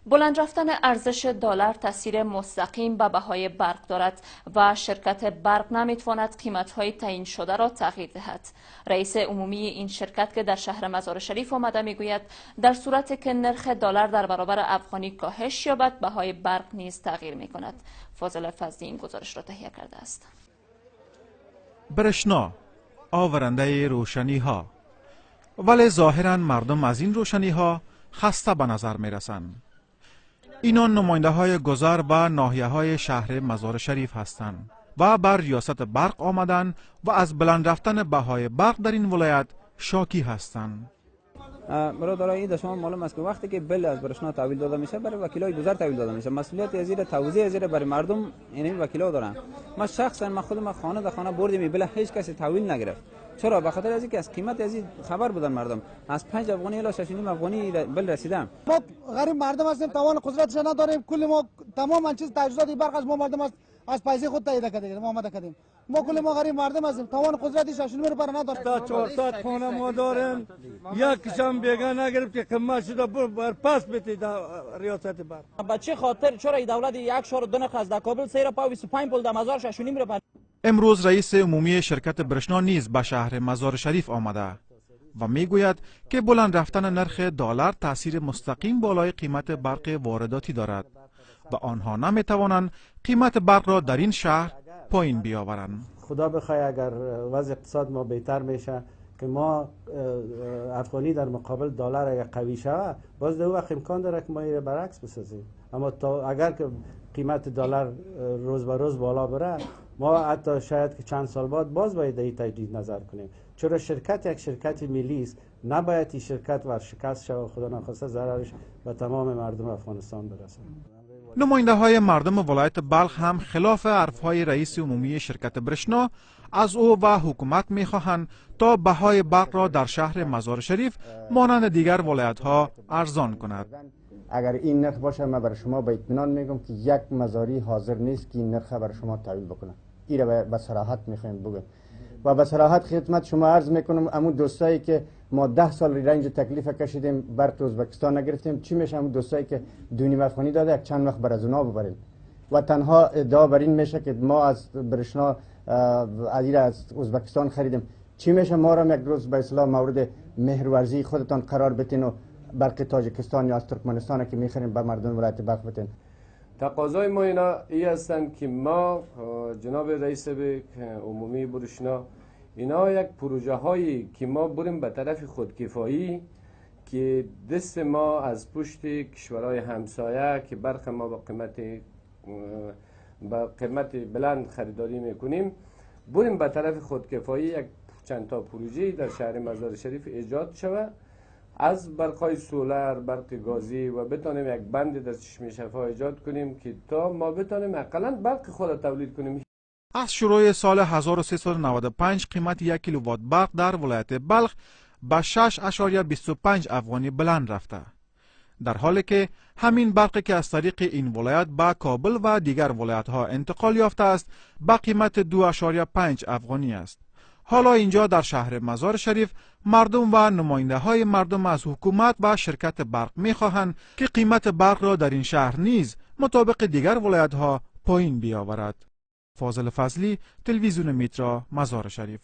بلند رفتن ارزش دلار تاثیر مستقیم به بهای برق دارد و شرکت برق نمیتواند قیمت‌های تعیین شده را تغییر دهد. رئیس عمومی این شرکت که در شهر مزار شریف آمده میگوید در صورتی که نرخ دلار در برابر افغانی کاهش یابد بهای برق نیز تغییر میکند. فاضل فضلی این گزارش را تهیه کرده است. برشنا آورنده روشنی ها، ولی ظاهرا مردم از این روشنی ها خسته به نظر می رسند. اینان نماینده های گذر و ناحیه های شهر مزار شریف هستند و بر ریاست برق آمدن و از بلند رفتن بهای برق در این ولایت شاکی هستند. برادرای این شما معلوم است که وقتی که بل از برشنا تحویل داده میشه برای وکیلای گذر تحویل داده میشه، مسئولیت از این توزیع از این برای مردم این وکیلا دارن. من شخصا خودم خانه به خانه بردم بل هیچ کسی تحویل نگرفت. چرا؟ به خاطر از اینکه از قیمت از این خبر بودن مردم. از 5 افغانی الی 6.5 افغانی بل رسیدم. ما غریب مردم هستیم، توان قدرتش نداریم. کل ما تمام چیز تجهیزات برق از ما مردم است از پیسه خود تایید کردیم. ما آمده کردیم. ما کل ما غریب مردم هستیم، توان قدرتش 6 بر نداریم. تا 400 خانه ما داریم، یکیشم بیگا نگرفت که قیمت شده بر پس بدید ریاست برق. به چه خاطر چرا این دولت 1.2 نرخ از کابل 3.25 پول در مزار 6.5 را امروز رئیس عمومی شرکت برشنا نیز به شهر مزار شریف آمده و میگوید که بلند رفتن نرخ دلار تاثیر مستقیم بالای قیمت برق وارداتی دارد و آنها نمیتوانند قیمت برق را در این شهر پایین بیاورند. خدا بخوای اگر وضع اقتصاد ما بهتر میشه که ما افغانی در مقابل دلار اگر قوی شود، باز در وقت امکان داره که ما برعکس بسازیم. اما تا اگر که قیمت دلار روز به روز بالا بره، ما حتی شاید که چند سال بعد باز باید این تجدید نظر کنیم. چرا شرکت یک شرکت ملی است، نباید این شرکت ورشکست شود و خدا نخواسته ضررش به تمام مردم افغانستان برسه. نماینده های مردم ولایت بلخ هم خلاف حرفهای رئیس عمومی شرکت برشنا از او و حکومت میخواهند تا بهای برق را در شهر مزار شریف مانند دیگر ولایت ها ارزان کند. اگر این نرخ باشه، من برای شما با اطمینان میگم که یک مزاری حاضر نیست که این نرخ برای شما تحویل بکنه. این را به صراحت میخوایم بگم و به صراحت خدمت شما عرض میکنم. همون دوستایی که ما 10 سال رنج تکلیف کشیدیم برق ازبکستان نگرفتیم، چی میشه؟ همون دوستایی که 2.5 افغانی داده یک چند وقت بر از اونا ببریم و تنها ادعا بر این میشه که ما از برشنا از ازبکستان خریدیم. چی میشه؟ ما را یک روز به اصطلاح مورد مهرورزی خودتان قرار بدین و برق تاجیکستان یا از ترکمنستان که میخریم به مردم ولایت بلخ بدین. تقاضای ما اینا هستند که ما جناب رئیس عمومی برشنا اینا یک پروژه هایی که ما بریم به طرف خودکفایی که دست ما از پشت کشورهای همسایه که برق ما با قیمت بلند خریداری میکنیم بریم به طرف خودکفایی. یک چند تا پروژه در شهر مزار شریف ایجاد شود از برقای سولر، برق گازی و بتانیم یک بند در چشمه شفا ایجاد کنیم که تا ما بتانیم حداقل برق خود تولید کنیم. از شروع سال 1395 قیمت 1 کیلووات برق در ولایت بلخ به 6.25 افغانی بلند رفته، در حالی که همین برقی که از طریق این ولایت به کابل و دیگر ولایت ها انتقال یافته است به قیمت 2.5 افغانی است. حالا اینجا در شهر مزار شریف مردم و نماینده های مردم از حکومت و شرکت برق میخواهند که قیمت برق را در این شهر نیز مطابق دیگر ولایت ها پایین بیاورد. فاضل فضلی، تلویزیون میترا، مزار شریف.